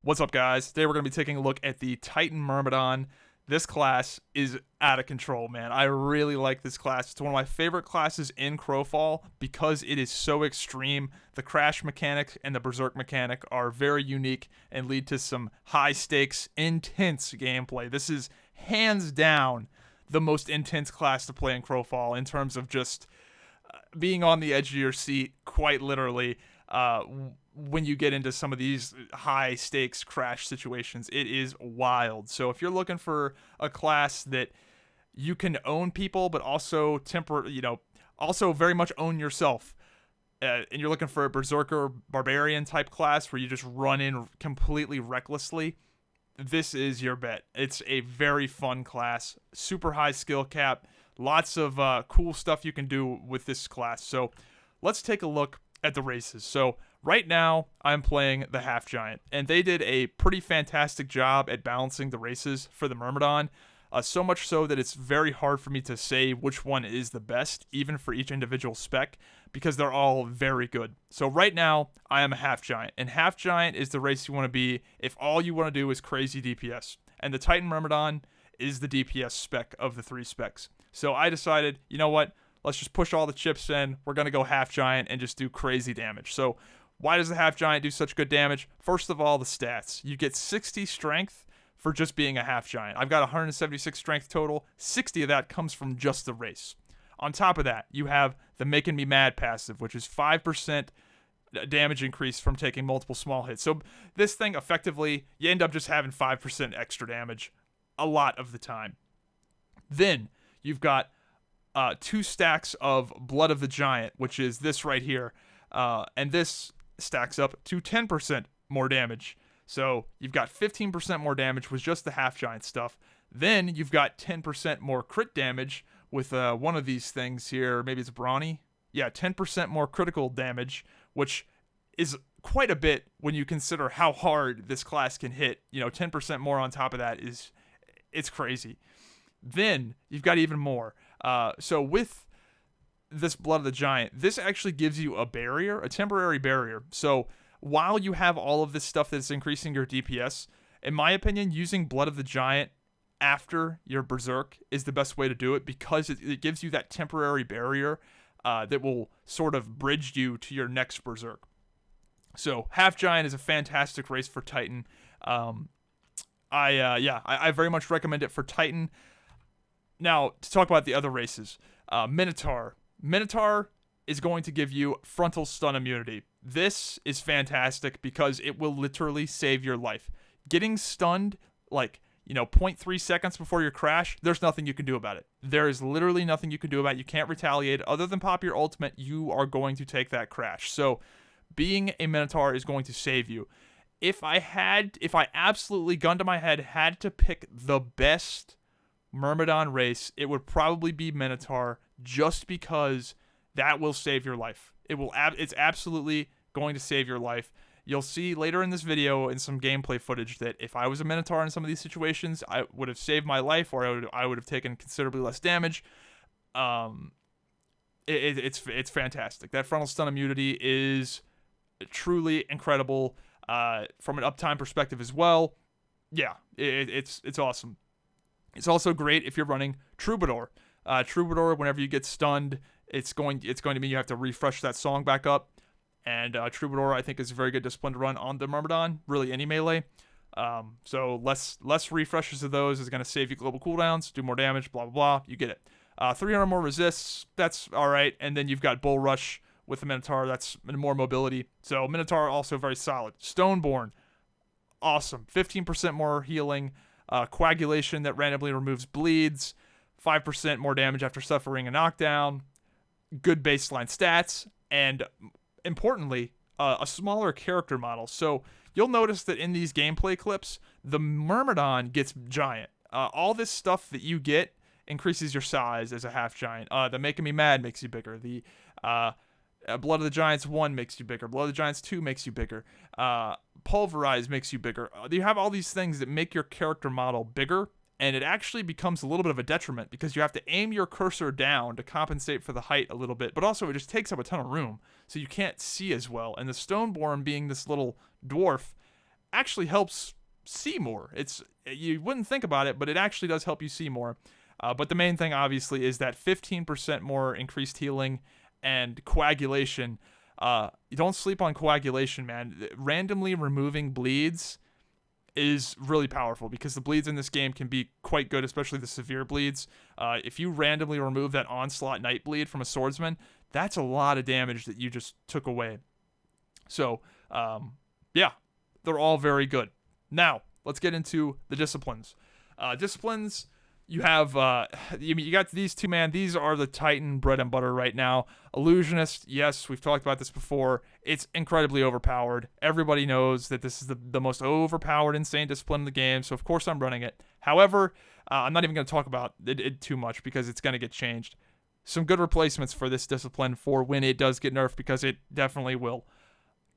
What's up, guys? Today we're going to be taking a look at the Titan Myrmidon. This class is out of control, man. I really like this class. It's one of my favorite classes in Crowfall because it is so extreme. The crash mechanic and the berserk mechanic are very unique and lead to some high-stakes, intense gameplay. This is hands down the most intense class to play in Crowfall in terms of just being on the edge of your seat, quite literally. When you get into some of these high stakes crash situations, it is wild. So if you're looking for a class that you can own people, but also also very much own yourself, and you're looking for a berserker barbarian type class where you just run in completely recklessly, this is your bet. It's a very fun class, super high skill cap, lots of cool stuff you can do with this class. So let's take a look at the races. So right now, I'm playing the Half Giant, and they did a pretty fantastic job at balancing the races for the Myrmidon, so much so that it's very hard for me to say which one is the best, even for each individual spec, because they're all very good. So right now, I am a Half Giant, and Half Giant is the race you want to be if all you want to do is crazy DPS, and the Titan Myrmidon is the DPS spec of the three specs. So I decided, you know what, let's just push all the chips in, we're going to go Half Giant and just do crazy damage. So why does the Half Giant do such good damage? First of all, the stats. You get 60 strength for just being a Half Giant. I've got 176 strength total. 60 of that comes from just the race. On top of that, you have the Making Me Mad passive, which is 5% damage increase from taking multiple small hits. So this thing, effectively, you end up just having 5% extra damage a lot of the time. Then you've got 2 stacks of Blood of the Giant, which is this right here. And this stacks up to 10% more damage. So you've got 15% more damage with just the Half Giant stuff. Then you've got 10% more crit damage with one of these things here. Maybe it's Brawny. Yeah, 10% more critical damage, which is quite a bit when you consider how hard this class can hit. 10% more on top of that it's crazy. Then you've got even more. So with this Blood of the Giant, this actually gives you a barrier, a temporary barrier. So while you have all of this stuff that's increasing your DPS, in my opinion, using Blood of the Giant after your Berserk is the best way to do it, because it gives you that temporary barrier that will sort of bridge you to your next Berserk. So Half Giant is a fantastic race for Titan. I very much recommend it for Titan. Now, to talk about the other races, Minotaur. Minotaur is going to give you frontal stun immunity. This is fantastic because it will literally save your life. Getting stunned, 0.3 seconds before your crash, there's nothing you can do about it. There is literally nothing you can do about it. You can't retaliate. Other than pop your ultimate, you are going to take that crash. So being a Minotaur is going to save you. If I absolutely, gun to my head, had to pick the best Myrmidon race, it would probably be Minotaur, just because that will save your life. It's absolutely going to save your life. You'll see later in this video in some gameplay footage that if I was a Minotaur in some of these situations, I would have saved my life, or I would have taken considerably less damage. It's fantastic. That frontal stun immunity is truly incredible from an uptime perspective as well. Yeah, it's awesome. It's also great if you're running Troubadour. Troubadour, whenever you get stunned, it's going to mean you have to refresh that song back up. And Troubadour, I think, is a very good discipline to run on the Myrmidon, really any melee. So less refreshes of those is going to save you global cooldowns, do more damage, blah, blah, blah. You get it. 300 more resists, that's all right. And then you've got Bull Rush with the Minotaur, that's more mobility. So Minotaur also very solid. Stoneborn, awesome. 15% more healing. Coagulation that randomly removes bleeds, 5% more damage after suffering a knockdown, good baseline stats, and importantly, a smaller character model. So you'll notice that in these gameplay clips, the Myrmidon gets giant. All this stuff that you get increases your size as a Half Giant. The Making Me Mad makes you bigger. The Blood of the Giants 1 makes you bigger. Blood of the Giants 2 makes you bigger. Pulverize makes you bigger. You have all these things that make your character model bigger, and it actually becomes a little bit of a detriment because you have to aim your cursor down to compensate for the height a little bit, but also it just takes up a ton of room, so you can't see as well. And the Stoneborn, being this little dwarf, actually helps see more. You wouldn't think about it, but it actually does help you see more. But the main thing, obviously, is that 15% more increased healing and coagulation. You don't sleep on coagulation, man. Randomly removing bleeds is really powerful because the bleeds in this game can be quite good, especially the severe bleeds. If you randomly remove that Onslaught Nightbleed from a swordsman, that's a lot of damage that you just took away. So, yeah, they're all very good. Now, let's get into the disciplines. Disciplines, you have, you got these two, man. These are the Titan bread and butter right now. Illusionist, yes, we've talked about this before. It's incredibly overpowered. Everybody knows that this is the most overpowered, insane discipline in the game, so of course I'm running it. However, I'm not even going to talk about it too much because it's going to get changed. Some good replacements for this discipline for when it does get nerfed, because it definitely will.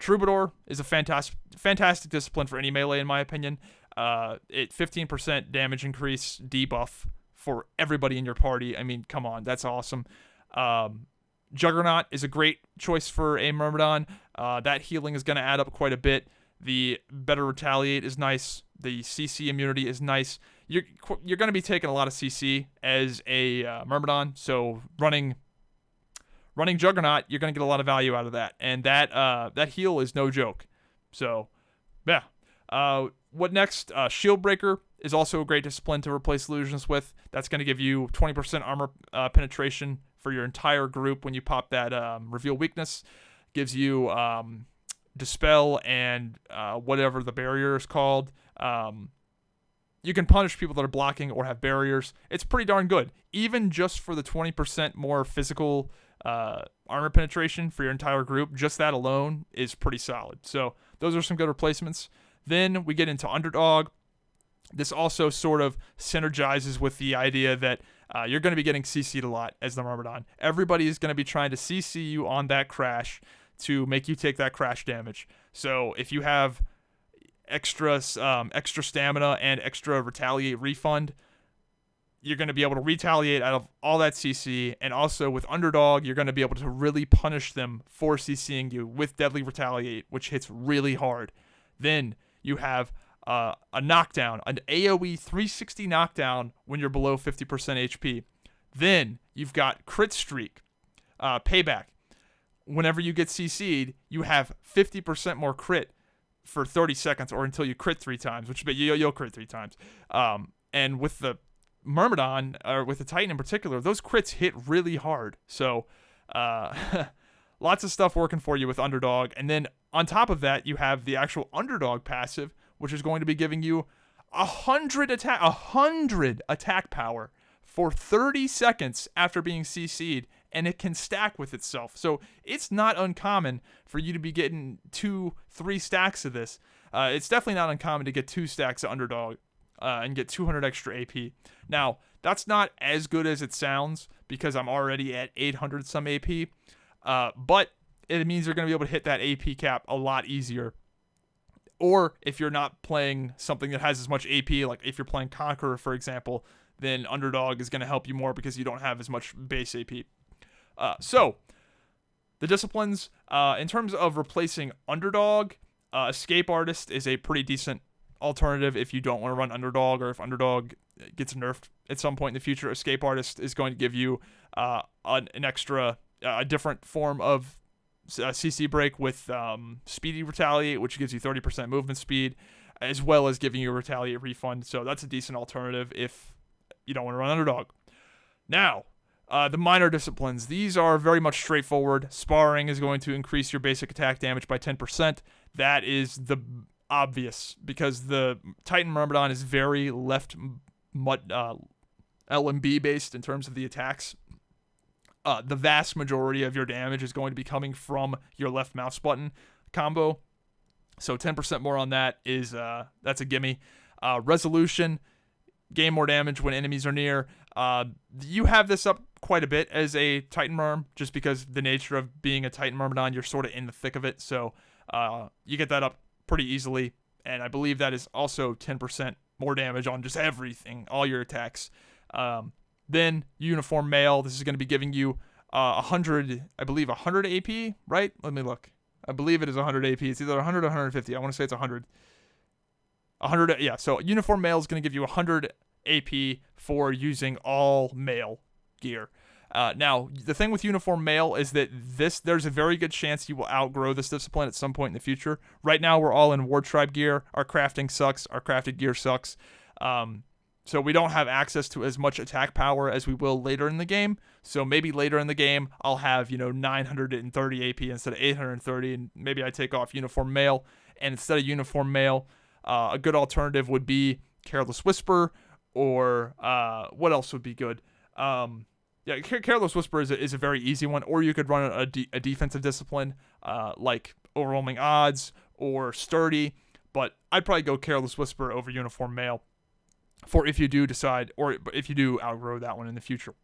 Troubadour is a fantastic discipline for any melee, in my opinion. 15% damage increase debuff for everybody in your party. I mean, come on, that's awesome. Juggernaut is a great choice for a Myrmidon. That healing is going to add up quite a bit. The better retaliate is nice. The CC immunity is nice. You're going to be taking a lot of CC as a Myrmidon, so running Juggernaut, you're going to get a lot of value out of that. And that heal is no joke. So, yeah. What next? Shieldbreaker is also a great discipline to replace illusions with. That's going to give you 20% armor penetration for your entire group when you pop that reveal weakness. Gives you dispel and whatever the barrier is called. You can punish people that are blocking or have barriers. It's pretty darn good. Even just for the 20% more physical armor penetration for your entire group, just that alone is pretty solid. So those are some good replacements. Then we get into Underdog. This also sort of synergizes with the idea that you're going to be getting CC'd a lot as the Myrmidon. Everybody is going to be trying to CC you on that crash to make you take that crash damage. So if you have extra stamina and extra retaliate refund, you're going to be able to retaliate out of all that CC, and also with Underdog, you're going to be able to really punish them for CCing you with Deadly Retaliate, which hits really hard. Then you have a knockdown, an AoE 360 knockdown when you're below 50% HP. Then you've got Crit Streak, Payback. Whenever you get CC'd, you have 50% more crit for 30 seconds or until you crit 3 times, which you'll crit 3 times. And with the Myrmidon, or with the Titan in particular, those crits hit really hard. So lots of stuff working for you with Underdog. And then on top of that, you have the actual Underdog passive, which is going to be giving you 100 attack power for 30 seconds after being CC'd, and it can stack with itself. So it's not uncommon for you to be getting 2-3 stacks of this. It's definitely not uncommon to get 2 stacks of Underdog and get 200 extra AP. Now, that's not as good as it sounds because I'm already at 800 some AP, but it means you're going to be able to hit that AP cap a lot easier. Or if you're not playing something that has as much AP, like if you're playing Conqueror, for example, then Underdog is going to help you more because you don't have as much base AP. So, the disciplines, in terms of replacing Underdog, Escape Artist is a pretty decent alternative if you don't want to run Underdog, or if Underdog gets nerfed at some point in the future. Escape Artist is going to give you an extra, a different form of CC break with Speedy Retaliate, which gives you 30% movement speed, as well as giving you a Retaliate refund. So that's a decent alternative if you don't want to run Underdog. Now, the minor disciplines. These are very much straightforward. Sparring is going to increase your basic attack damage by 10%. That is the obvious, because the Titan Myrmidon is very left LMB based in terms of the attacks. The vast majority of your damage is going to be coming from your left mouse button combo. So 10% more on that is that's a gimme. Resolution, gain more damage when enemies are near. You have this up quite a bit as a Titan Myrm, just because the nature of being a Titan Myrmidon, you're sort of in the thick of it. So you get that up pretty easily. And I believe that is also 10% more damage on just everything, all your attacks. Then Uniform Mail. This is going to be giving you 100, I believe 100 AP, right? Let me look. I believe it is 100 AP. It's either 100 or 150. I want to say it's 100. 100, yeah. So Uniform Mail is going to give you 100 AP for using all mail gear. Now, the thing with Uniform Mail is that there's a very good chance you will outgrow this discipline at some point in the future. Right now, we're all in War Tribe gear. Our crafting sucks. Our crafted gear sucks. So we don't have access to as much attack power as we will later in the game. So maybe later in the game, I'll have, 930 AP instead of 830, and maybe I take off Uniform Mail. And instead of Uniform Mail, a good alternative would be Careless Whisper, or what else would be good? Yeah, Careless Whisper is a very easy one, or you could run a defensive discipline like Overwhelming Odds or Sturdy, but I'd probably go Careless Whisper over Uniform Mail for if you do decide, or if you do outgrow that one in the future.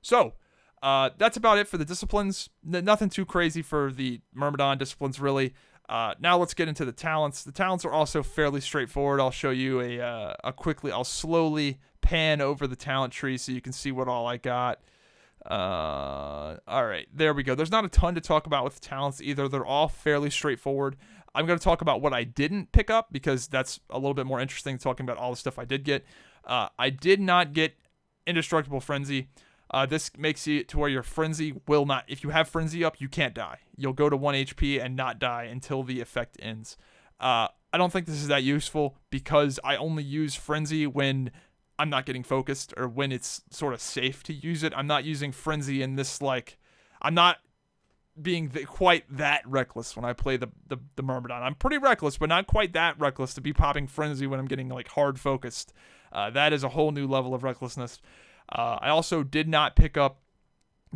So, that's about it for the disciplines. Nothing too crazy for the Myrmidon disciplines, really. Now let's get into the talents. The talents are also fairly straightforward. I'll show you I'll slowly pan over the talent tree so you can see what all I got. All right, there we go. There's not a ton to talk about with the talents either. They're all fairly straightforward. I'm going to talk about what I didn't pick up because that's a little bit more interesting, talking about all the stuff I did get. I did not get Indestructible Frenzy. This makes it to where your Frenzy will not, if you have Frenzy up, you can't die. You'll go to 1 HP and not die until the effect ends. I don't think this is that useful because I only use Frenzy when I'm not getting focused or when it's sort of safe to use it. I'm not using Frenzy in this, I'm not being quite that reckless when I play the Myrmidon. I'm pretty reckless, but not quite that reckless to be popping Frenzy when I'm getting hard focused. That is a whole new level of recklessness. I also did not pick up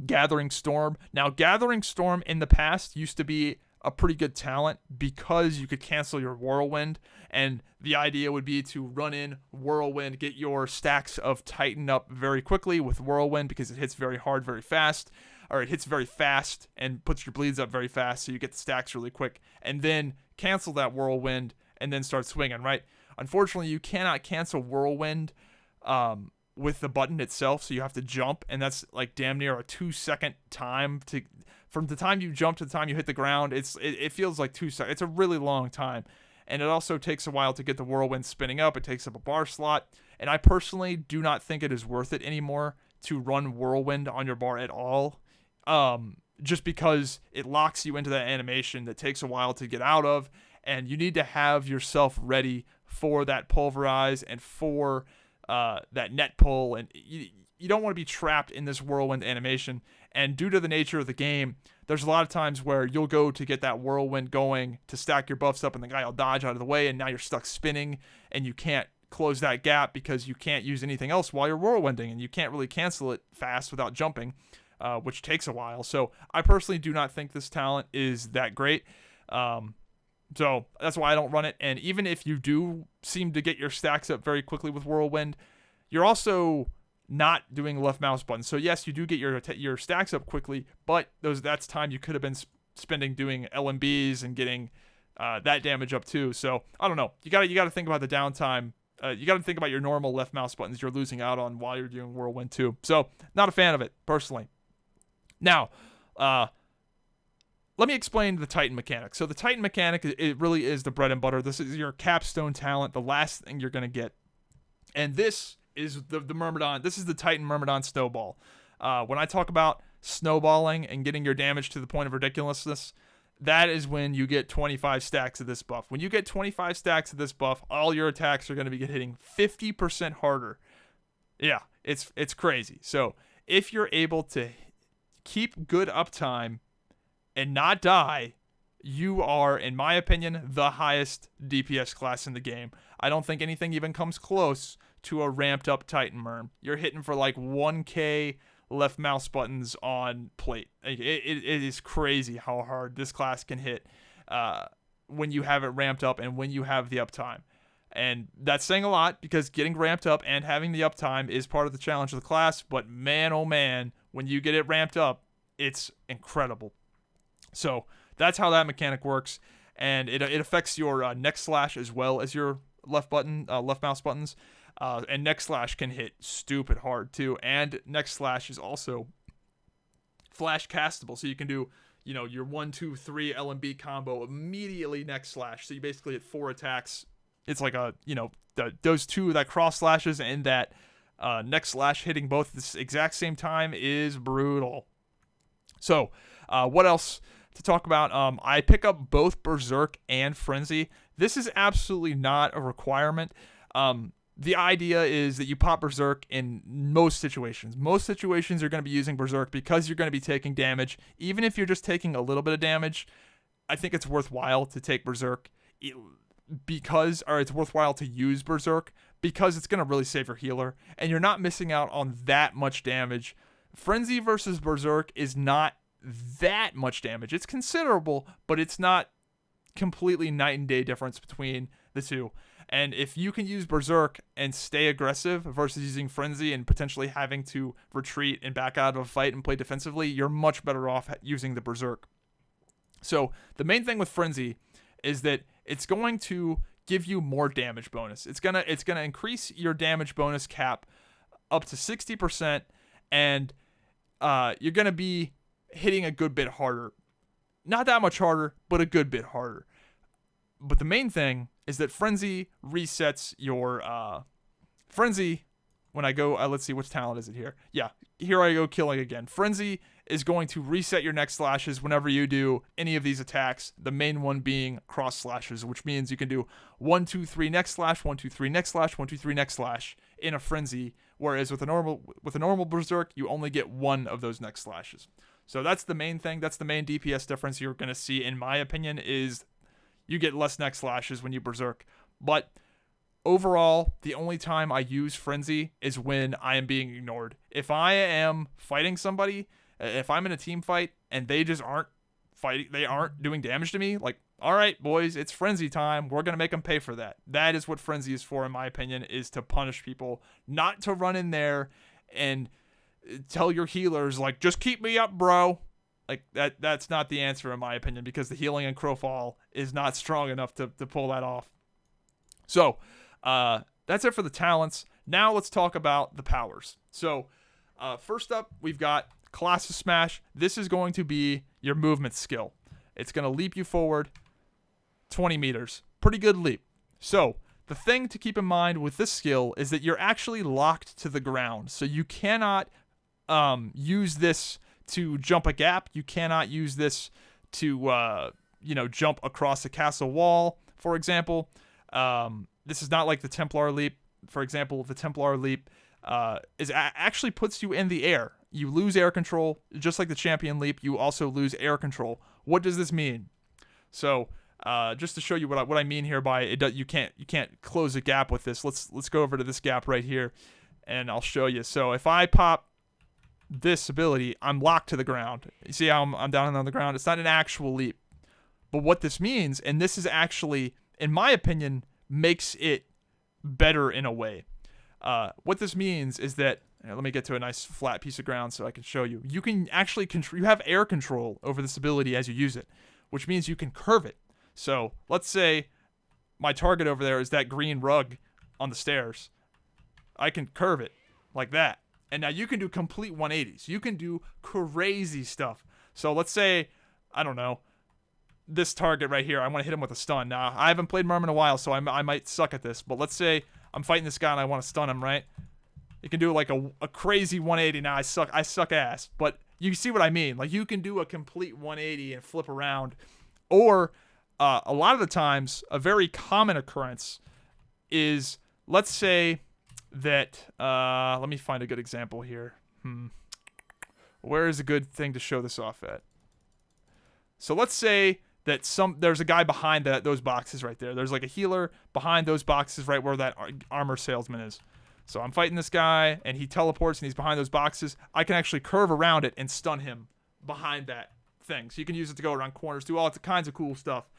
Gathering Storm. Now, Gathering Storm in the past used to be a pretty good talent because you could cancel your Whirlwind, and the idea would be to run in Whirlwind, get your stacks of Titan up very quickly with Whirlwind because it hits very hard very fast, or it hits very fast and puts your bleeds up very fast, so you get the stacks really quick, and then cancel that Whirlwind and then start swinging, right? Unfortunately, you cannot cancel Whirlwind with the button itself, so you have to jump, and that's damn near a 2-second time from the time you jump to the time you hit the ground. It feels like 2 seconds. It's a really long time, and it also takes a while to get the Whirlwind spinning up. It takes up a bar slot, and I personally do not think it is worth it anymore to run Whirlwind on your bar at all, just because it locks you into that animation that takes a while to get out of, and you need to have yourself ready for that Pulverize and for that net pull, and you don't want to be trapped in this Whirlwind animation. And due to the nature of the game, there's a lot of times where you'll go to get that Whirlwind going to stack your buffs up, and the guy will dodge out of the way, and now you're stuck spinning, and you can't close that gap because you can't use anything else while you're Whirlwinding, and you can't really cancel it fast without jumping, which takes a while. So I personally do not think this talent is that great. So that's why I don't run it. And even if you do seem to get your stacks up very quickly with Whirlwind, you're also not doing left mouse button. So yes, you do get your stacks up quickly, but that's time you could have been spending doing LMBs and getting that damage up too. So I don't know. You got to think about the downtime. You got to think about your normal left mouse buttons you're losing out on while you're doing Whirlwind too. So not a fan of it personally. Now, let me explain the Titan mechanic. So the Titan mechanic, it really is the bread and butter. This is your capstone talent, the last thing you're going to get. And this is the Myrmidon. This is the Titan Myrmidon Snowball. When I talk about snowballing and getting your damage to the point of ridiculousness, that is when you get 25 stacks of this buff. When you get 25 stacks of this buff, all your attacks are going to be hitting 50% harder. Yeah, it's crazy. So if you're able to keep good uptime and not die, you are, in my opinion, the highest DPS class in the game. I don't think anything even comes close to a ramped up Titan Myrm. You're hitting for 1k left mouse buttons on plate. It is crazy how hard this class can hit when you have it ramped up and when you have the uptime. And that's saying a lot because getting ramped up and having the uptime is part of the challenge of the class. But man, oh man, when you get it ramped up, it's incredible. So that's how that mechanic works, and it affects your neck slash as well as your left mouse buttons. And next slash can hit stupid hard too. And next slash is also flash castable, so you can do, your 1, 2, 3 LMB combo immediately next slash. So you basically hit 4 attacks. It's like those two, that cross slashes and that next slash hitting both at the exact same time is brutal. So what else to talk about? I pick up both Berserk and Frenzy. This is absolutely not a requirement. The idea is that you pop Berserk in most situations. Most situations you're going to be using Berserk because you're going to be taking damage. Even if you're just taking a little bit of damage, I think it's worthwhile to take Berserk it's worthwhile to use Berserk because it's going to really save your healer and you're not missing out on that much damage. Frenzy versus Berserk is not that much damage. It's considerable, but it's not completely night and day difference between the two. And if you can use Berserk and stay aggressive versus using Frenzy and potentially having to retreat and back out of a fight and play defensively, you're much better off using the Berserk. So the main thing with Frenzy is that it's going to give you more damage bonus. It's gonna increase your damage bonus cap up to 60%, and you're gonna be hitting a good bit harder. Not that much harder, but a good bit harder. But the main thing is that Frenzy resets your Frenzy. When I go, let's see, which talent is it here? Yeah, here I go killing again. Frenzy is going to reset your next slashes whenever you do any of these attacks. The main one being cross slashes, which means you can do 1, 2, 3 next slash, 1, 2, 3 next slash, 1, 2, 3 next slash in a Frenzy. Whereas with a normal Berserk, you only get one of those next slashes. So that's the main thing. That's the main DPS difference you're going to see, in my opinion, is you get less next slashes when you Berserk. But overall, the only time I use Frenzy is when I am being ignored. If I am fighting somebody, if I'm in a team fight and they just aren't fighting, they aren't doing damage to me, like, all right, boys, it's Frenzy time. We're going to make them pay for that. That is what Frenzy is for, in my opinion, is to punish people, not to run in there and tell your healers, like, just keep me up, bro. Like, that's not the answer, in my opinion, because the healing in Crowfall is not strong enough to pull that off. So, that's it for the talents. Now let's talk about the powers. So, first up, we've got Class of Smash. This is going to be your movement skill. It's going to leap you forward 20 meters. Pretty good leap. So, the thing to keep in mind with this skill is that you're actually locked to the ground. So, you cannot use this to jump a gap. You cannot use this to, jump across a castle wall, for example. This is not like the Templar leap. For example, the Templar leap actually puts you in the air. You lose air control, just like the Champion leap. You also lose air control. What does this mean? So, just to show you what I mean here by it, you can't close a gap with this. Let's go over to this gap right here, and I'll show you. So if I pop this ability, I'm locked to the ground. You see how I'm down on the ground? It's not an actual leap. But what this means, and this is actually, in my opinion, makes it better in a way. What this means is that, let me get to a nice flat piece of ground so I can show you. You can actually you have air control over this ability as you use it, which means you can curve it. So let's say my target over there is that green rug on the stairs. I can curve it like that. And now you can do complete 180s. You can do crazy stuff. So let's say, I don't know, this target right here, I want to hit him with a stun. Now, I haven't played Myrmidon in a while, so I might suck at this. But let's say I'm fighting this guy and I want to stun him, right? You can do like a crazy 180. Now, I suck ass. But you see what I mean. Like, you can do a complete 180 and flip around. Or, a lot of the times, a very common occurrence is, let's say that, let me find a good example here. Where is a good thing to show this off at? So let's say that there's a guy behind those boxes right there. There's like a healer behind those boxes right where that armor salesman is. So I'm fighting this guy, and he teleports, and he's behind those boxes. I can actually curve around it and stun him behind that thing. So you can use it to go around corners, do all kinds of cool stuff.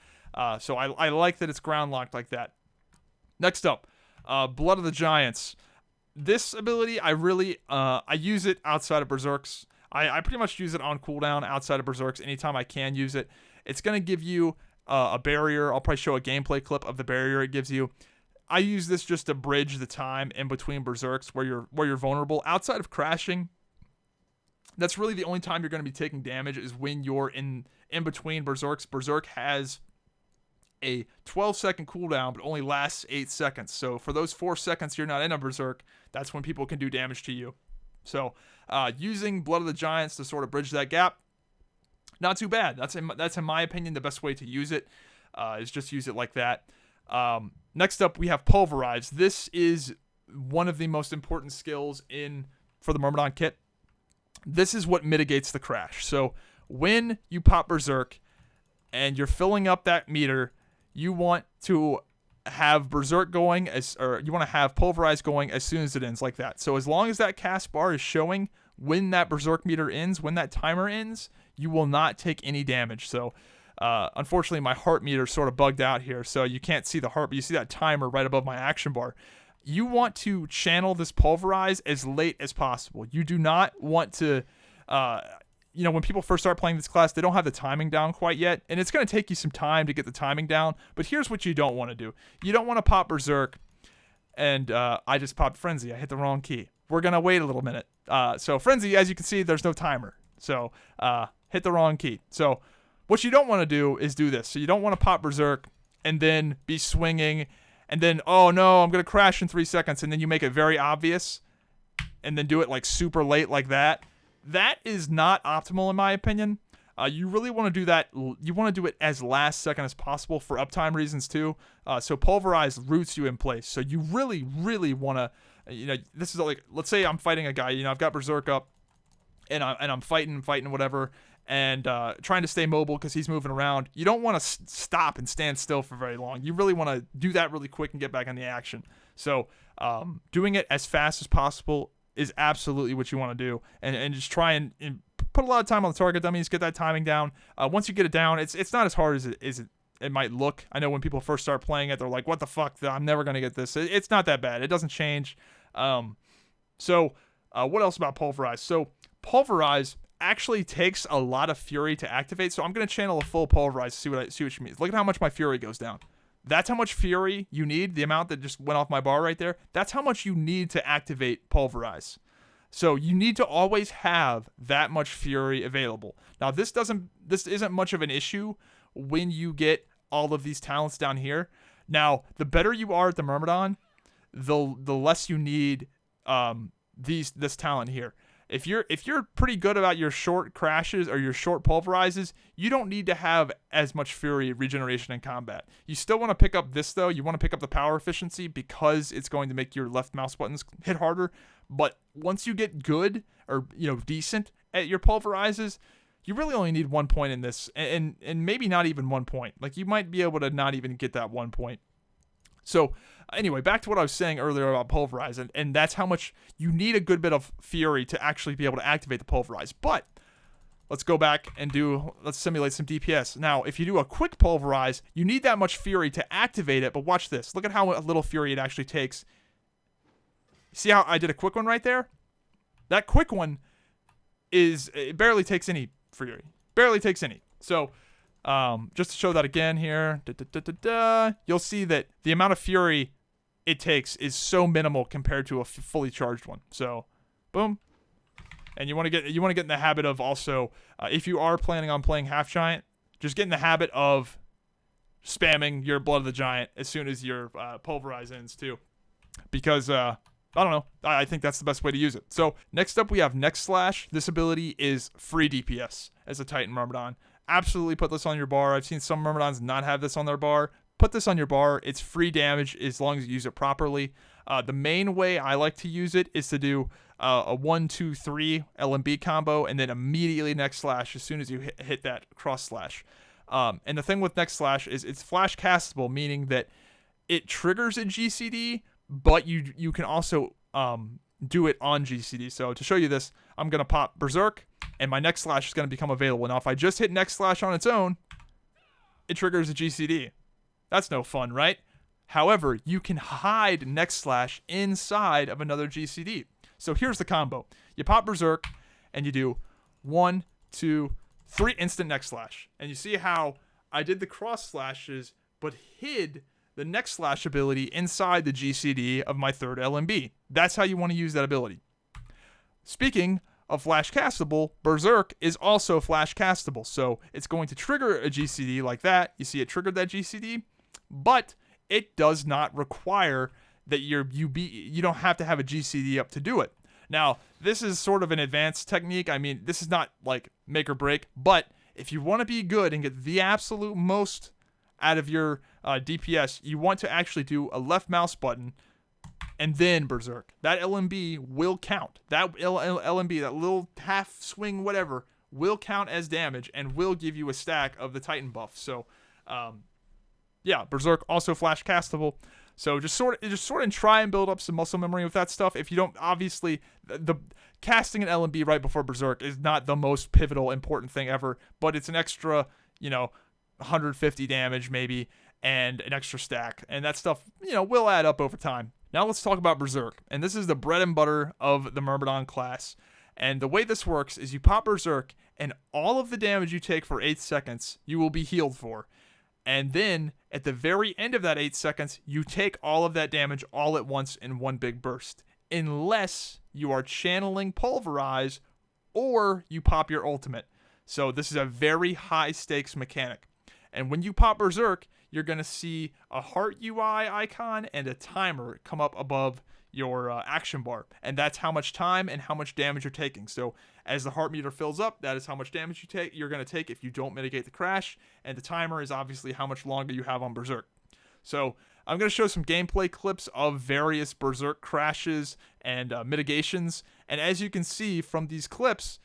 So I like that it's ground locked like that. Next up, Blood of the Giants. This ability, I use it outside of Berserks. I pretty much use it on cooldown outside of Berserks anytime I can use it. It's going to give you a barrier. I'll probably show a gameplay clip of the barrier it gives you. I use this just to bridge the time in between berserks where you're vulnerable. Outside of crashing, that's really the only time you're going to be taking damage is when you're in between berserks. Berserk has a 12-second cooldown, but only lasts 8 seconds. So for those 4 seconds you're not in a berserk, that's when people can do damage to you. So using Blood of the Giants to sort of bridge that gap, not too bad. That's in my opinion the best way to use it, is just use it like that. Next up we have Pulverize. This is one of the most important skills for the Myrmidon kit. This is what mitigates the crash. So when you pop Berserk and you're filling up that meter, you want to have Berserk going or you want to have Pulverize going as soon as it ends, like that. So as long as that cast bar is showing when that Berserk meter ends, when that timer ends, you will not take any damage. So unfortunately my heart meter sort of bugged out here, so you can't see the heart, but you see that timer right above my action bar. You want to channel this Pulverize as late as possible. You do not want to, when people first start playing this class, they don't have the timing down quite yet, and it's going to take you some time to get the timing down, but here's what you don't want to do. You don't want to pop Berserk, and I just popped Frenzy. I hit the wrong key. We're going to wait a little minute. So Frenzy, as you can see, there's no timer. So hit the wrong key. So what you don't want to do is do this. So you don't want to pop Berserk and then be swinging and then, oh no, I'm going to crash in 3 seconds, and then you make it very obvious and then do it like super late like that. That is not optimal in my opinion. You really want to do that. You want to do it as last second as possible for uptime reasons too. So Pulverize roots you in place. So you really, really want to, this is like, let's say I'm fighting a guy, I've got Berserk up and I'm fighting whatever, and trying to stay mobile because he's moving around. You don't want to stop and stand still for very long. You really want to do that really quick and get back in the action. So doing it as fast as possible is absolutely what you want to do, and just try and put a lot of time on the target dummies, get that timing down. Once you get it down, it's not as hard as it might look. I know when people first start playing it, they're like, what the fuck, I'm never going to get this. It's not that bad. It doesn't change. So what else about Pulverize? So Pulverize actually takes a lot of fury to activate, so I'm going to channel a full Pulverize to see what she means. Look at how much my fury goes down. That's how much fury you need, the amount that just went off my bar right there. That's how much you need to activate Pulverize. So you need to always have that much fury available. Now this isn't much of an issue when you get all of these talents down here. Now the better you are at the Myrmidon, the less you need this talent here. If you're pretty good about your short crashes or your short Pulverizes, you don't need to have as much fury regeneration in combat. You still want to pick up this though. You want to pick up the power efficiency because it's going to make your left mouse buttons hit harder. But once you get good or decent at your Pulverizes, you really only need 1 point in this, and maybe not even 1 point. Like you might be able to not even get that 1 point. So anyway, back to what I was saying earlier about Pulverize, and that's how much you need a good bit of fury to actually be able to activate the Pulverize. But let's go back and let's simulate some DPS. Now, if you do a quick Pulverize, you need that much fury to activate it, but watch this. Look at how little fury it actually takes. See how I did a quick one right there? That quick one it barely takes any fury. Barely takes any. So just to show that again here, you'll see that the amount of fury it takes is so minimal compared to a fully charged one. So, boom. And you want to get in the habit of also, if you are planning on playing Half Giant, just get in the habit of spamming your Blood of the Giant as soon as your Pulverize ends too, because I don't know. I think that's the best way to use it. So next up we have Next Slash. This ability is free DPS as a Titan Myrmidon. Absolutely put this on your bar. I've seen some Myrmidons not have this on their bar. Put this on your bar. It's free damage as long as you use it properly. The main way I like to use it is to do a 1-2-3 LMB combo and then immediately Next Slash as soon as you hit that cross slash. And the thing with Next Slash is it's flash castable, meaning that it triggers a GCD, but you can also do it on GCD. So to show you this, I'm going to pop Berserk, and my Next Slash is going to become available. Now, if I just hit Next Slash on its own, it triggers a GCD. That's no fun, right? However, you can hide Next Slash inside of another GCD. So here's the combo. You pop Berserk, and you do 1, 2, 3 instant Next Slash. And you see how I did the cross slashes, but hid the next slash ability inside the GCD of my third LMB. That's how you want to use that ability. Speaking of flash castable, Berserk is also flash castable. So it's going to trigger a GCD like that. You see it triggered that GCD, but it does not require that you don't have to have a GCD up to do it. Now, this is sort of an advanced technique. I mean, this is not like make or break, but if you want to be good and get the absolute most out of your DPS, you want to actually do a left mouse button and then Berserk. That LMB will count. That LMB, that little half swing whatever, will count as damage and will give you a stack of the Titan buff. So, yeah, Berserk also flash castable. So just sort of try and build up some muscle memory with that stuff. If you don't, obviously, the casting an LMB right before Berserk is not the most pivotal, important thing ever, but it's an extra, 150 damage maybe, and an extra stack. And that stuff, will add up over time. Now let's talk about Berserk. And this is the bread and butter of the Myrmidon class. And the way this works is you pop Berserk, and all of the damage you take for 8 seconds, you will be healed for. And then, at the very end of that 8 seconds, you take all of that damage all at once in one big burst. Unless you are channeling Pulverize, or you pop your ultimate. So this is a very high stakes mechanic. And when you pop Berserk, you're going to see a heart UI icon and a timer come up above your action bar. And that's how much time and how much damage you're taking. So as the heart meter fills up, that is how much damage you're going to take if you don't mitigate the crash. And the timer is obviously how much longer you have on Berserk. So I'm going to show some gameplay clips of various Berserk crashes and mitigations. And as you can see from these clips,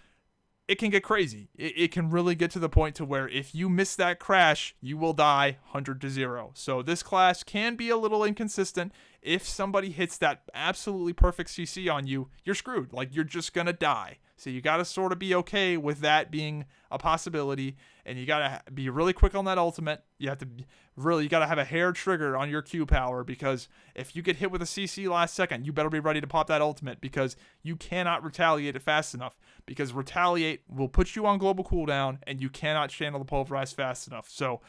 it can get crazy. It can really get to the point to where if you miss that crash, you will die 100-0. So this class can be a little inconsistent. If somebody hits that absolutely perfect CC on you, you're screwed. Like, you're just going to die. So you got to sort of be okay with that being a possibility, and you got to be really quick on that ultimate. You got to have a hair trigger on your Q power, because if you get hit with a CC last second, you better be ready to pop that ultimate, because you cannot retaliate it fast enough, because retaliate will put you on global cooldown, and you cannot channel the Pulverize fast enough. So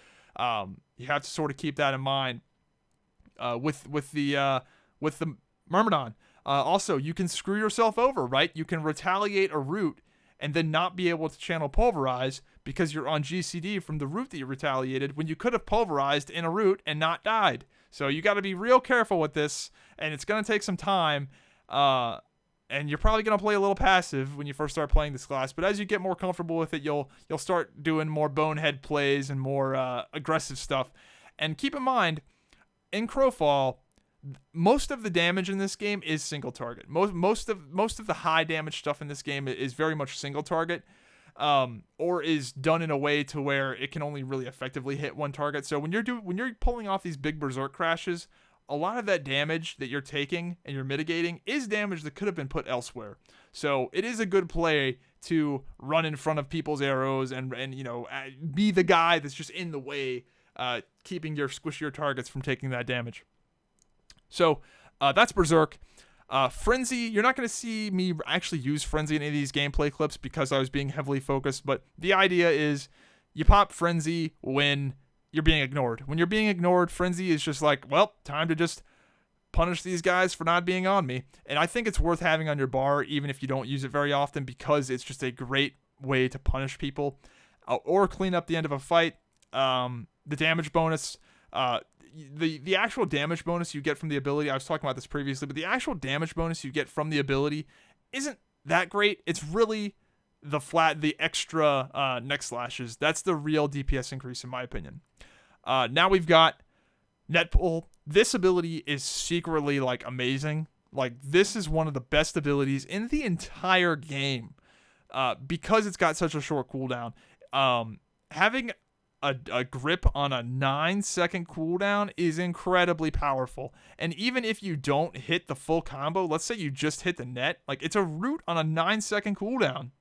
you have to sort of keep that in mind with the Myrmidon. Also, you can screw yourself over, right? You can retaliate a root and then not be able to channel Pulverize because you're on GCD from the root that you retaliated, when you could have pulverized in a root and not died. So you got to be real careful with this, and it's going to take some time. And you're probably going to play a little passive when you first start playing this class, but as you get more comfortable with it, you'll start doing more bonehead plays and more aggressive stuff. And keep in mind, in Crowfall, most of the damage in this game is single target. Most of the high damage stuff in this game is very much single target, or is done in a way to where it can only really effectively hit one target. So when you're pulling off these big Berserk crashes, a lot of that damage that you're taking and you're mitigating is damage that could have been put elsewhere. So it is a good play to run in front of people's arrows and be the guy that's just in the way, keeping your squishier targets from taking that damage. So that's Berserk. Frenzy, you're not going to see me actually use Frenzy in any of these gameplay clips because I was being heavily focused, but the idea is you pop Frenzy when you're being ignored. When you're being ignored, Frenzy is just like, well, time to just punish these guys for not being on me. And I think it's worth having on your bar, even if you don't use it very often, because it's just a great way to punish people or clean up the end of a fight. The damage bonus, the actual damage bonus you get from the ability, I was talking about this previously, but the actual damage bonus you get from the ability isn't that great. It's really the extra neck slashes. That's the real DPS increase in my opinion. Now we've got net pull. This ability is secretly like amazing. Like, this is one of the best abilities in the entire game, because it's got such a short cooldown. Having a grip on a 9-second cooldown is incredibly powerful. And even if you don't hit the full combo, let's say you just hit the net, like, it's a root on a 9-second cooldown.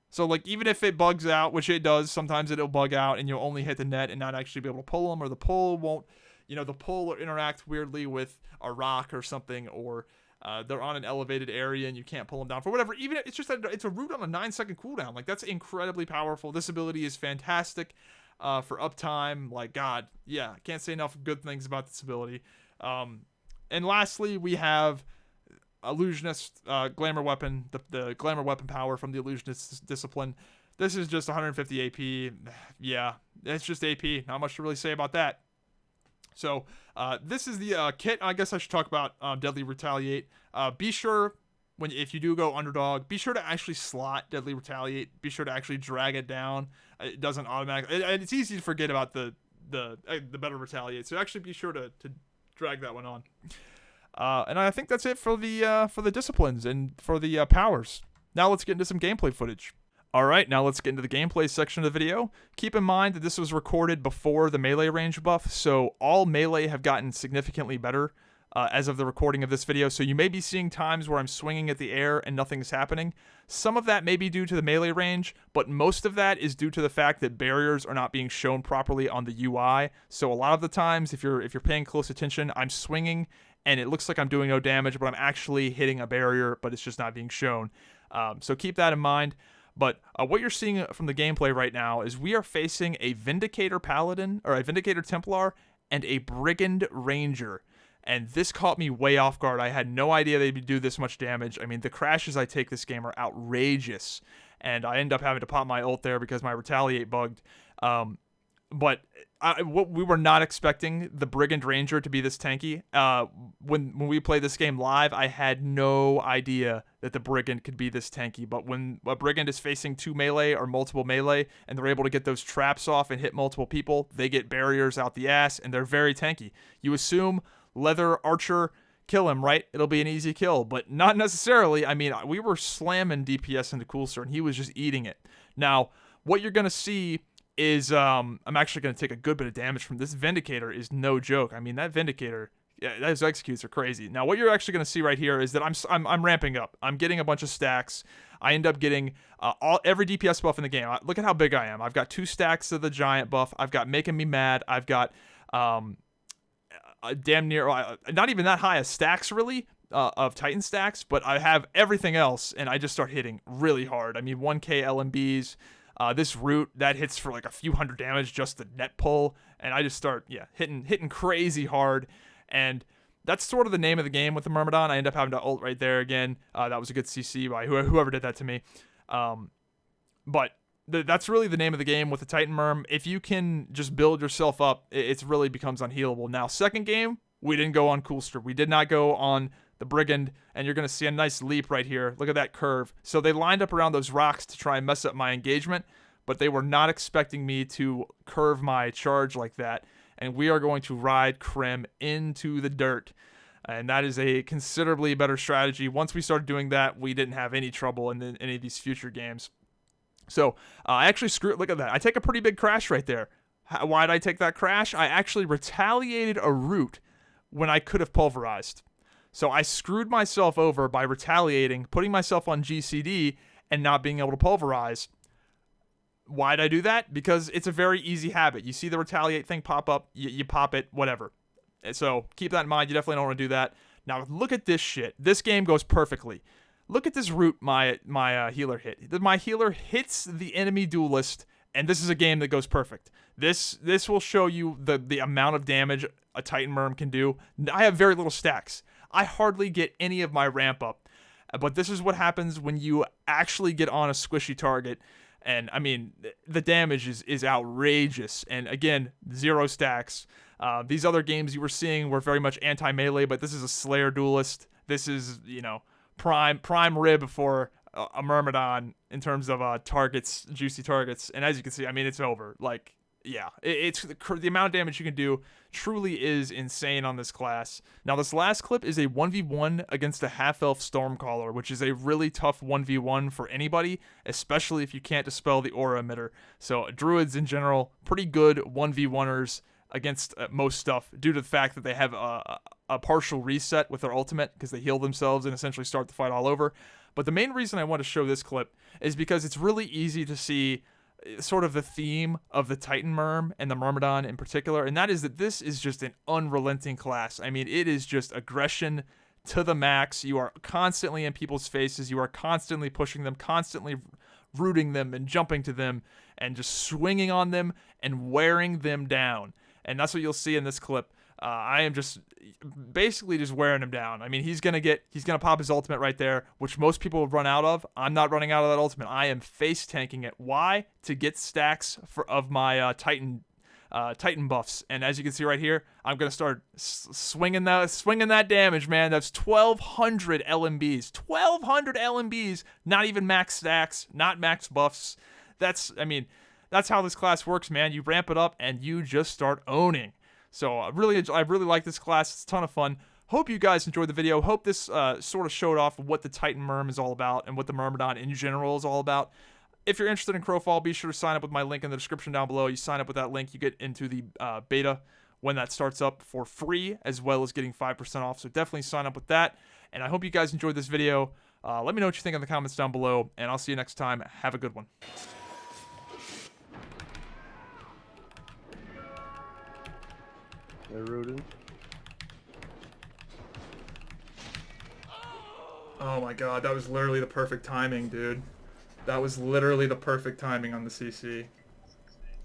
So, like, even if it bugs out, which it does, sometimes it'll bug out and you'll only hit the net and not actually be able to pull them, or the pull won't, the pull will interact weirdly with a rock or something, or they're on an elevated area and you can't pull them down for whatever. Even if it's just that it's a root on a 9-second cooldown. Like, that's incredibly powerful. This ability is fantastic. for uptime. Like, God, yeah, can't say enough good things about this ability. And lastly, we have Illusionist Glamour Weapon, the Glamour Weapon power from the Illusionist discipline. This is just 150 AP. Yeah, it's just AP. Not much to really say about that. So this is the kit. I guess I should talk about Deadly Retaliate. Be sure, if you do go underdog, be sure to actually slot Deadly Retaliate. Be sure to actually drag it down. It doesn't automatically. It's easy to forget about the better Retaliate. So actually be sure to drag that one on. And I think that's it for the disciplines and for the powers. Now let's get into some gameplay footage. Alright, now let's get into the gameplay section of the video. Keep in mind that this was recorded before the melee range buff, so all melee have gotten significantly better as of the recording of this video, so you may be seeing times where I'm swinging at the air and nothing's happening. Some of that may be due to the melee range, but most of that is due to the fact that barriers are not being shown properly on the UI, so a lot of the times, if you're paying close attention, I'm swinging and it looks like I'm doing no damage, but I'm actually hitting a barrier, but it's just not being shown. So keep that in mind. But what you're seeing from the gameplay right now is we are facing a Vindicator Paladin, or a Vindicator Templar, and a Brigand Ranger. And this caught me way off guard. I had no idea they'd do this much damage. I mean, the crashes I take this game are outrageous. And I end up having to pop my ult there because my Retaliate bugged. But we were not expecting the Brigand Ranger to be this tanky. When we played this game live, I had no idea that the Brigand could be this tanky. But when a Brigand is facing 2 melee or multiple melee, and they're able to get those traps off and hit multiple people, they get barriers out the ass, and they're very tanky. You assume Leather Archer, kill him, right? It'll be an easy kill, but not necessarily. I mean, we were slamming DPS into Coolster, and he was just eating it. Now, what you're going to see is I'm actually going to take a good bit of damage from this Vindicator. Is no joke. I mean, that Vindicator, yeah, those executes are crazy. Now, what you're actually going to see right here is that I'm ramping up. I'm getting a bunch of stacks. I end up getting every DPS buff in the game. Look at how big I am. I've got 2 stacks of the Giant buff. I've got Making Me Mad. I've got damn near, not even that high of stacks really, of Titan stacks, but I have everything else, and I just start hitting really hard. I mean, 1k LMBs. This root, that hits for like a few hundred damage, just the net pull, and I just start, hitting crazy hard, and that's sort of the name of the game with the Myrmidon. I end up having to ult right there again. That was a good CC by whoever did that to me. But that's really the name of the game with the Titan Myrm. If you can just build yourself up, it really becomes unhealable. Now, second game, we didn't go on Coolster. We did not go on the Brigand, and you're going to see a nice leap right here. Look at that curve. So they lined up around those rocks to try and mess up my engagement, but they were not expecting me to curve my charge like that, and we are going to ride Krim into the dirt, and that is a considerably better strategy. Once we started doing that, we didn't have any trouble in any of these future games. So I actually look at that. I take a pretty big crash right there. Why did I take that crash? I actually retaliated a root when I could have pulverized. So I screwed myself over by retaliating, putting myself on GCD, and not being able to pulverize. Why'd I do that? Because it's a very easy habit. You see the retaliate thing pop up, you pop it, whatever. So keep that in mind. You definitely don't want to do that. Now look at this shit. This game goes perfectly. Look at this root my healer hit. My healer hits the enemy duelist, and this is a game that goes perfect. This will show you the amount of damage a Titan Myrm can do. I have very little stacks. I hardly get any of my ramp up. But this is what happens when you actually get on a squishy target. And, I mean, the damage is outrageous. And, again, 0 stacks. These other games you were seeing were very much anti-melee, but this is a Slayer duelist. This is, prime rib for a Myrmidon in terms of targets, juicy targets. And as you can see, I mean, it's over. Like, yeah, it's the amount of damage you can do truly is insane on this class. Now, this last clip is a 1v1 against a half-elf Stormcaller, which is a really tough 1v1 for anybody, especially if you can't dispel the aura emitter. So, druids in general, pretty good 1v1ers against most stuff due to the fact that they have a partial reset with their ultimate because they heal themselves and essentially start the fight all over. But the main reason I want to show this clip is because it's really easy to see sort of the theme of the Titan Myrm and the Myrmidon in particular, and that is that this is just an unrelenting class. I mean, it is just aggression to the max. You are constantly in people's faces. You are constantly pushing them, constantly rooting them and jumping to them and just swinging on them and wearing them down. And that's what you'll see in this clip. I am just basically just wearing him down. I mean, he's gonna pop his ultimate right there, which most people would run out of. I'm not running out of that ultimate. I am face tanking it. Why? To get stacks of my Titan buffs. And as you can see right here, I'm gonna start swinging that damage, man. That's 1,200 LMBs. 1,200 LMBs. Not even max stacks. Not max buffs. That's how this class works, man. You ramp it up and you just start owning. So I really like this class. It's a ton of fun. Hope you guys enjoyed the video. Hope this sort of showed off what the Titan Myrm is all about and what the Myrmidon in general is all about. If you're interested in Crowfall, be sure to sign up with my link in the description down below. You sign up with that link, you get into the beta when that starts up for free, as well as getting 5% off. So definitely sign up with that. And I hope you guys enjoyed this video. Let me know what you think in the comments down below, and I'll see you next time. Have a good one. They're rooted. Oh my god, that was literally the perfect timing, dude. That was literally the perfect timing on the CC.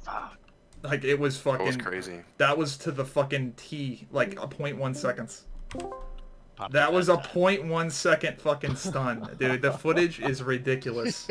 Fuck. Like, it was fucking... That was crazy. That was to the fucking T, like a 0.1 seconds. That was a 0.1 second fucking stun, dude. The footage is ridiculous.